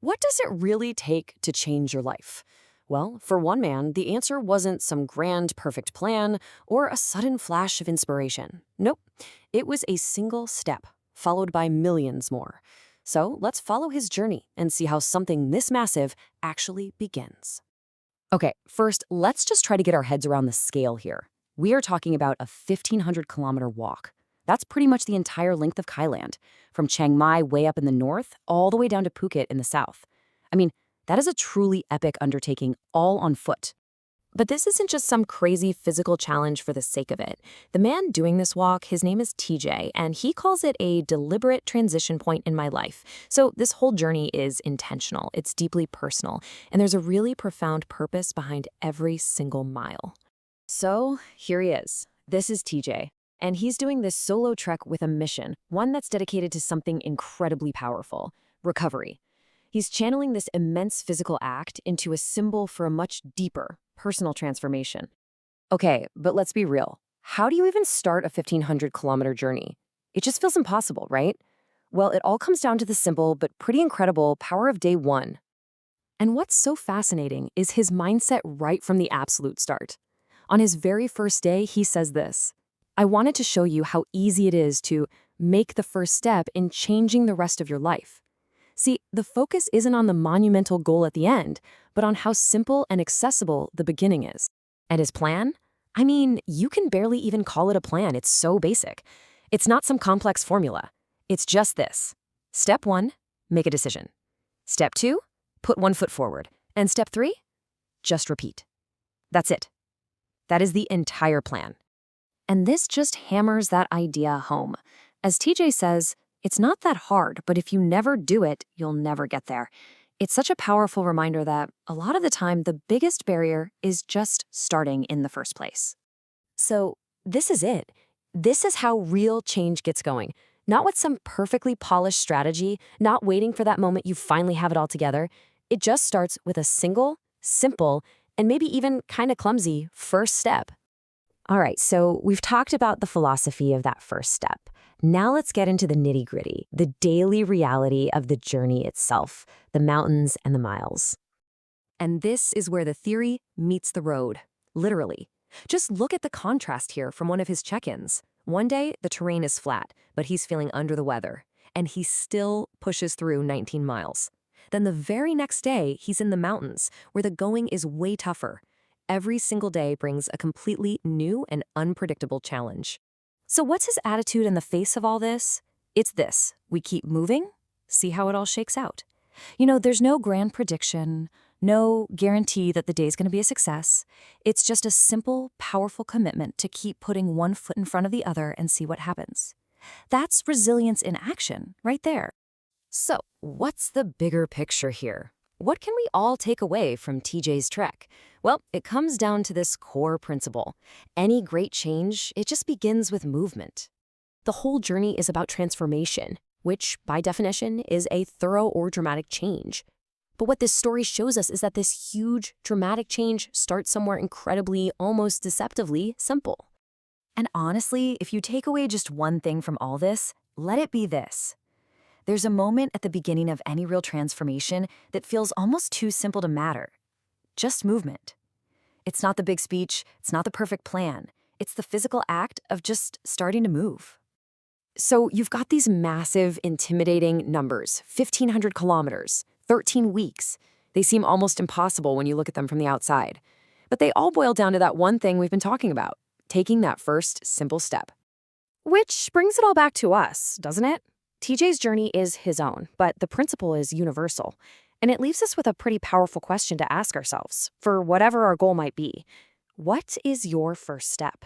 What does it really take to change your life? Well, for one man, the answer wasn't some grand, perfect plan or a sudden flash of inspiration. Nope, it was a single step, followed by millions more. So let's follow his journey and see how something this massive actually begins. Okay, first, let's just try to get our heads around the scale here. We are talking about a 1,500-kilometer walk. That's pretty much the entire length of Thailand, from Chiang Mai way up in the north, all the way down to Phuket in the south. I mean, that is a truly epic undertaking, all on foot. But this isn't just some crazy physical challenge for the sake of it. The man doing this walk, his name is TJ, and he calls it a deliberate transition point in my life. So this whole journey is intentional, it's deeply personal, and there's a really profound purpose behind every single mile. So here he is. This is TJ. And he's doing this solo trek with a mission, one that's dedicated to something incredibly powerful: recovery. He's channeling this immense physical act into a symbol for a much deeper, personal transformation. Okay, but let's be real. How do you even start a 1,500-kilometer journey? It just feels impossible, right? Well, it all comes down to the simple but pretty incredible power of day one. And what's so fascinating is his mindset right from the absolute start. On his very first day, he says this: "I wanted to show you how easy it is to make the first step in changing the rest of your life." See, the focus isn't on the monumental goal at the end, but on how simple and accessible the beginning is. And his plan? I mean, you can barely even call it a plan. It's so basic. It's not some complex formula. It's just this. Step 1, make a decision. Step 2, put one foot forward. And step 3, just repeat. That's it. That is the entire plan. And this just hammers that idea home. As TJ says, it's not that hard, but if you never do it, you'll never get there. It's such a powerful reminder that a lot of the time, the biggest barrier is just starting in the first place. So this is it. This is how real change gets going. Not with some perfectly polished strategy, not waiting for that moment you finally have it all together. It just starts with a single, simple, and maybe even kind of clumsy first step. All right, so we've talked about the philosophy of that first step. Now let's get into the nitty-gritty, the daily reality of the journey itself, the mountains and the miles. And this is where the theory meets the road, literally. Just look at the contrast here from one of his check-ins. One day, the terrain is flat, but he's feeling under the weather, and he still pushes through 19 miles. Then the very next day, he's in the mountains, where the going is way tougher. Every single day brings a completely new and unpredictable challenge. So what's his attitude in the face of all this? It's this: we keep moving, see how it all shakes out. There's no grand prediction, no guarantee that the day's going to be a success. It's just a simple, powerful commitment to keep putting one foot in front of the other and see what happens. That's resilience in action, right there. So what's the bigger picture here? What can we all take away from TJ's trek? Well, it comes down to this core principle. Any great change, it just begins with movement. The whole journey is about transformation, which, by definition, is a thorough or dramatic change. But what this story shows us is that this huge, dramatic change starts somewhere incredibly, almost deceptively simple. And honestly, if you take away just one thing from all this, let it be this. There's a moment at the beginning of any real transformation that feels almost too simple to matter. Just movement. It's not the big speech, it's not the perfect plan. It's the physical act of just starting to move. So you've got these massive, intimidating numbers: 1,500 kilometers, 13 weeks. They seem almost impossible when you look at them from the outside. But they all boil down to that one thing we've been talking about: taking that first simple step. Which brings it all back to us, doesn't it? TJ's journey is his own, but the principle is universal. And it leaves us with a pretty powerful question to ask ourselves, for whatever our goal might be. What is your first step?